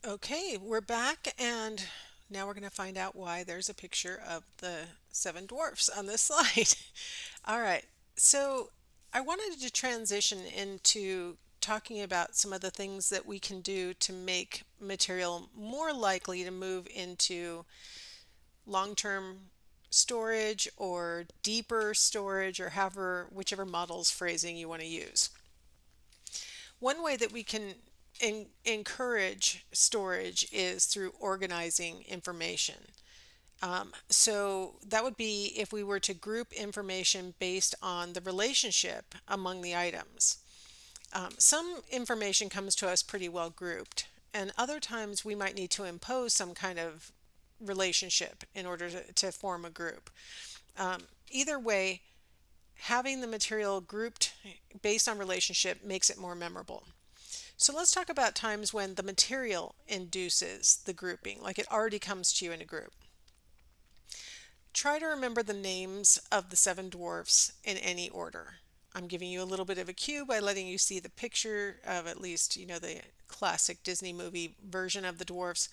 Okay, we're back, and now we're going to find out why there's a picture of the seven dwarfs on this slide. All right, so I wanted to transition into talking about some of the things that we can do to make material more likely to move into long-term storage or deeper storage or however, whichever model's phrasing you want to use. One way that we can encourage storage is through organizing information. So that would be if we were to group information based on the relationship among the items. Some information comes to us pretty well grouped, and other times we might need to impose some kind of relationship in order to form a group. Either way, having the material grouped based on relationship makes it more memorable. So let's talk about times when the material induces the grouping, like it already comes to you in a group. Try to remember the names of the seven dwarfs in any order. I'm giving you a little bit of a cue by letting you see the picture of at least, the classic Disney movie version of the dwarfs.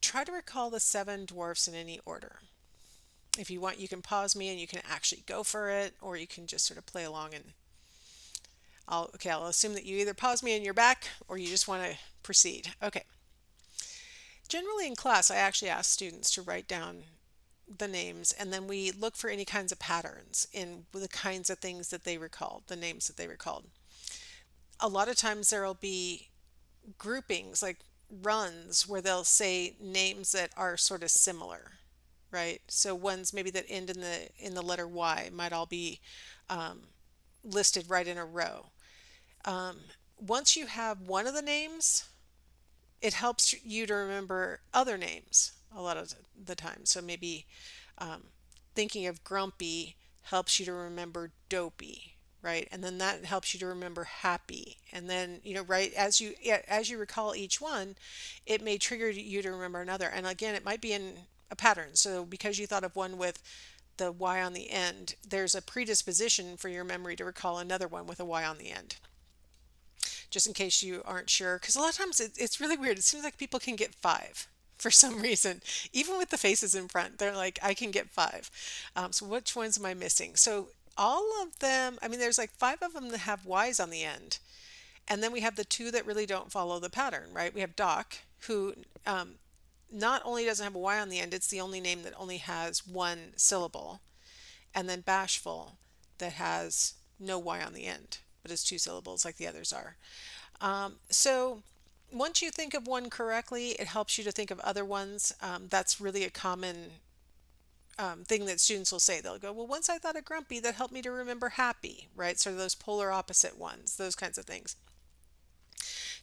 Try to recall the seven dwarfs in any order. If you want, you can pause me and you can actually go for it, or you can just sort of play along and I'll assume that you either pause me and you're back or you just want to proceed. Okay. Generally in class, I actually ask students to write down the names and then we look for any kinds of patterns in the kinds of things that they recalled, the names that they recalled. A lot of times there'll be groupings like runs where they'll say names that are sort of similar, right? So ones maybe that end in the letter Y might all be listed right in a row. Once you have one of the names, it helps you to remember other names a lot of the time. So maybe thinking of grumpy helps you to remember dopey, right? And then that helps you to remember happy. And then, right as you recall each one, it may trigger you to remember another. And again, it might be in a pattern. So because you thought of one with the Y on the end, there's a predisposition for your memory to recall another one with a Y on the end, just in case you aren't sure. Because a lot of times it's really weird. It seems like people can get five for some reason, even with the faces in front. They're like, I can get five. So which ones am I missing? So all of them, I mean, there's like five of them that have Y's on the end. And then we have the two that really don't follow the pattern, right? We have Doc, who not only doesn't have a Y on the end, it's the only name that only has one syllable. And then Bashful, that has no Y on the end, but is two syllables like the others are. So once you think of one correctly, it helps you to think of other ones. That's really a common thing that students will say. They'll go, well, once I thought of grumpy, that helped me to remember happy, right? So those polar opposite ones, those kinds of things.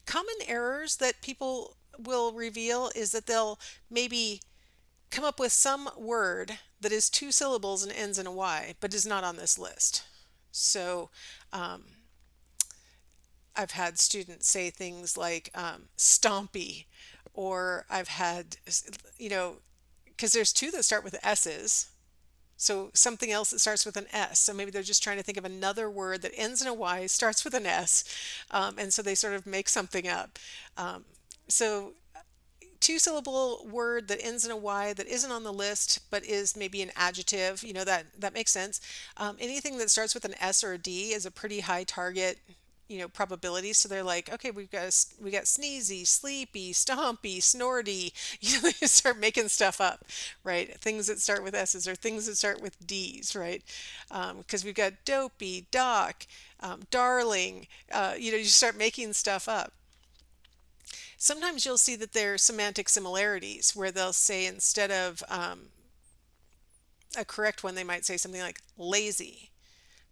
Common errors that people will reveal is that they'll maybe come up with some word that is two syllables and ends in a Y, but is not on this list. So I've had students say things like stompy, or I've had, because there's two that start with S's. So something else that starts with an S. So maybe they're just trying to think of another word that ends in a Y, starts with an S, and so they sort of make something up. So two syllable word that ends in a Y that isn't on the list but is maybe an adjective, that makes sense. Anything that starts with an S or a D is a pretty high target, probability. So they're like, okay, we got sneezy, sleepy, stompy, snorty. They start making stuff up, right? Things that start with S's or things that start with D's, right? Because we've got dopey, doc, darling. You start making stuff up. Sometimes you'll see that there are semantic similarities where they'll say instead of a correct one, they might say something like lazy.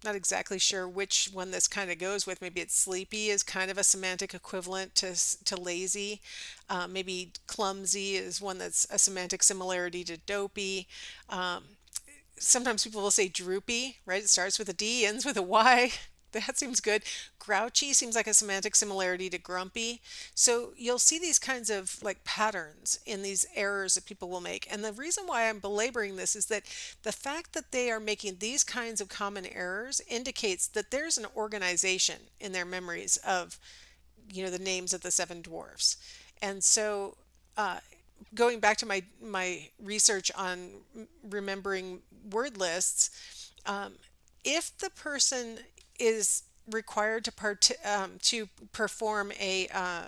Not exactly sure which one this kind of goes with. Maybe it's sleepy is kind of a semantic equivalent to lazy. Maybe clumsy is one that's a semantic similarity to dopey. Sometimes people will say droopy, right? It starts with a D, ends with a Y. That seems good. Grouchy seems like a semantic similarity to grumpy. So you'll see these kinds of like patterns in these errors that people will make. And the reason why I'm belaboring this is that the fact that they are making these kinds of common errors indicates that there's an organization in their memories of the names of the seven dwarfs. And so, uh, going back to my research on remembering word lists, um, if the person is required to perform a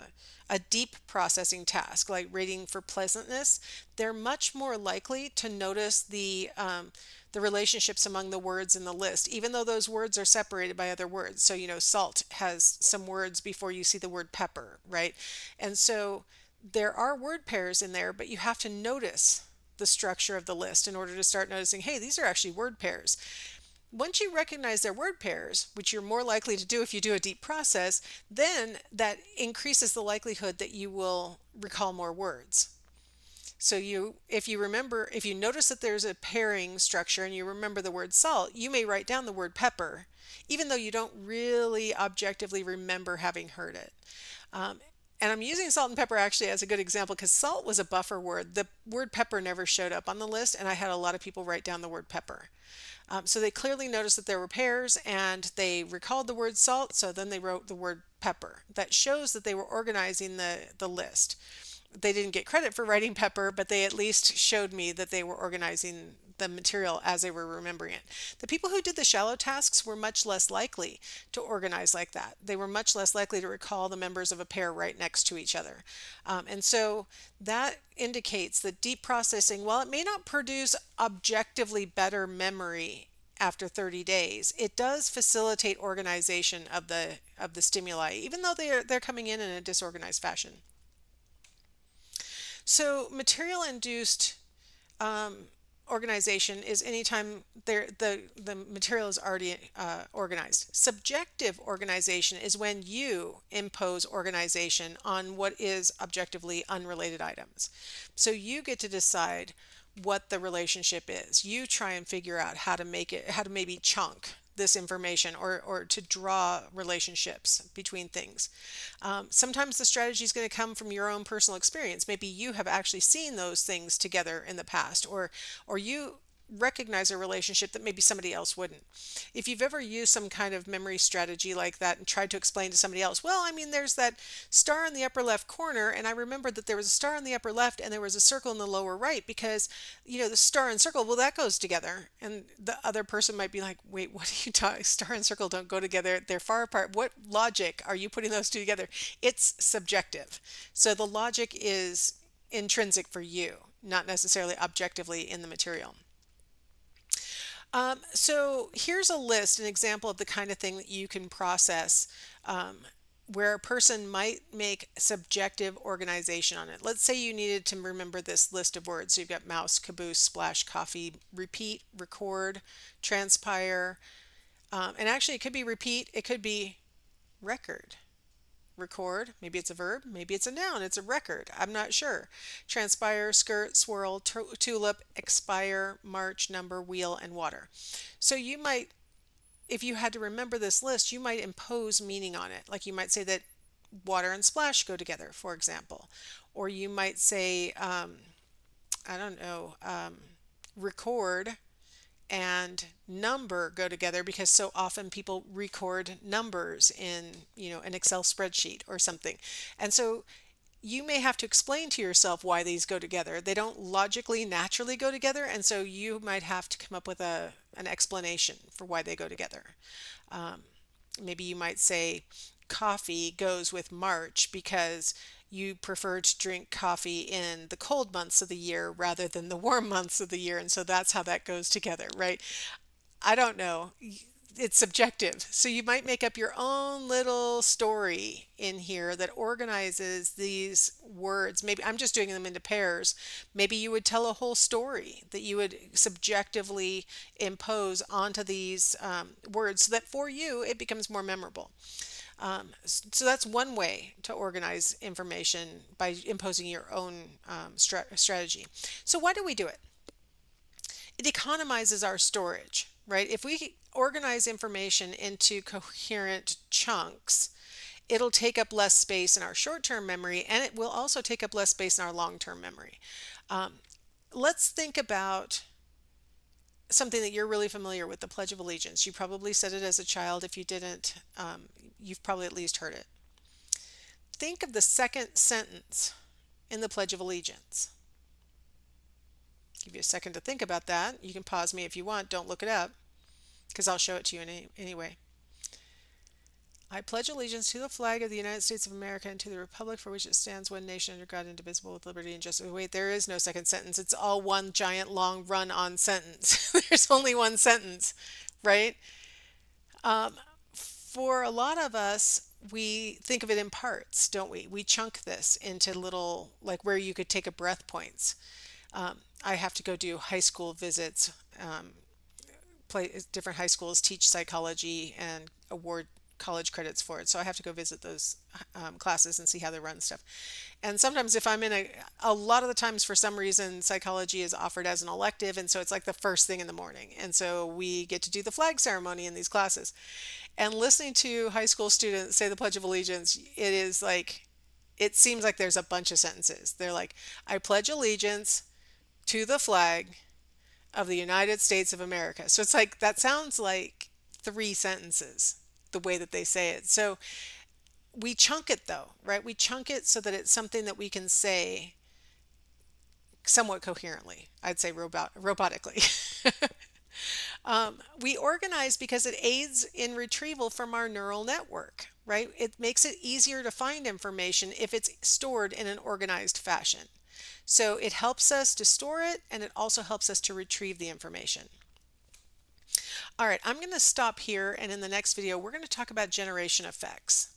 deep processing task like rating for pleasantness, they're much more likely to notice the relationships among the words in the list, even though those words are separated by other words. So, salt has some words before you see the word pepper, right? And so there are word pairs in there, but you have to notice the structure of the list in order to start noticing, hey, these are actually word pairs. Once you recognize their word pairs, which you're more likely to do if you do a deep process, then that increases the likelihood that you will recall more words. So if you notice that there's a pairing structure and you remember the word salt, you may write down the word pepper, even though you don't really objectively remember having heard it. Um, and I'm using salt and pepper actually as a good example because salt was a buffer word. The word pepper never showed up on the list, and I had a lot of people write down the word pepper. So they clearly noticed that there were pairs and they recalled the word salt, so then they wrote the word pepper. That shows that they were organizing the list. They didn't get credit for writing pepper, but they at least showed me that they were organizing the material as they were remembering it. The people who did the shallow tasks were much less likely to organize like that. They were much less likely to recall the members of a pair right next to each other. And so that indicates that deep processing, while it may not produce objectively better memory after 30 days, it does facilitate organization of the stimuli, even though they're coming in a disorganized fashion. So material induced organization is anytime the material is already organized. Subjective organization is when you impose organization on what is objectively unrelated items. So you get to decide what the relationship is. You try and figure out how to make it, how to maybe chunk this information or to draw relationships between things. Sometimes the strategy is going to come from your own personal experience. Maybe you have actually seen those things together in the past, or you recognize a relationship that maybe somebody else wouldn't. If you've ever used some kind of memory strategy like that and tried to explain to somebody else, well, I mean, there's that star in the upper left corner, and I remembered that there was a star in the upper left and there was a circle in the lower right because, the star and circle, well, that goes together. And the other person might be like, wait, what are you talking? Star and circle don't go together. They're far apart. What logic are you putting those two together? It's subjective. So the logic is intrinsic for you, not necessarily objectively in the material. So here's a list, an example of the kind of thing that you can process where a person might make subjective organization on it. Let's say you needed to remember this list of words. So you've got mouse, caboose, splash, coffee, repeat, record, transpire, and actually it could be repeat, it could be record. Record, maybe it's a verb, maybe it's a noun, it's a record, I'm not sure. Transpire, skirt, swirl, tulip, expire, march, number, wheel, and water. So you might, if you had to remember this list, you might impose meaning on it. Like you might say that water and splash go together, for example. Or you might say, I don't know, record and number go together because so often people record numbers in, an Excel spreadsheet or something. And so you may have to explain to yourself why these go together. They don't logically, naturally go together, and so you might have to come up with an explanation for why they go together. Um, Maybe you might say coffee goes with March because you prefer to drink coffee in the cold months of the year rather than the warm months of the year. And so that's how that goes together, right? I don't know. It's subjective. So you might make up your own little story in here that organizes these words. Maybe I'm just doing them into pairs. Maybe you would tell a whole story that you would subjectively impose onto these words so that for you it becomes more memorable. So that's one way to organize information by imposing your own strategy. So why do we do it? It economizes our storage, right? If we organize information into coherent chunks, it'll take up less space in our short-term memory, and it will also take up less space in our long-term memory. Um, let's think about something that you're really familiar with, the Pledge of Allegiance. You probably said it as a child. If you didn't, you've probably at least heard it. Think of the second sentence in the Pledge of Allegiance? Give you a second to think about that. You can pause me if you want. Don't look it up because I'll show it to you anyway. I pledge allegiance to the flag of the United States of America and to the republic for which it stands, one nation under God, indivisible, with liberty and justice. Wait, there is no second sentence. It's all one giant long run-on sentence. There's only one sentence, right? For a lot of us, we think of it in parts, don't we? We chunk this into little, like where you could take a breath points. I have to go do high school visits, play different high schools, teach psychology, and award college credits for it. So I have to go visit those classes and see how they run stuff. And sometimes if I'm in a lot of the times for some reason psychology is offered as an elective, and so it's like the first thing in the morning. And so we get to do the flag ceremony in these classes. And listening to high school students say the Pledge of Allegiance, it is like it seems like there's a bunch of sentences. They're like, I pledge allegiance to the flag of the United States of America. So it's like that sounds like three sentences the way that they say it. So we chunk it though, right? We chunk it so that it's something that we can say somewhat coherently. I'd say robotically. We organize because it aids in retrieval from our neural network, right? It makes it easier to find information if it's stored in an organized fashion. So it helps us to store it, and it also helps us to retrieve the information. All right, I'm going to stop here, and in the next video, we're going to talk about generation effects.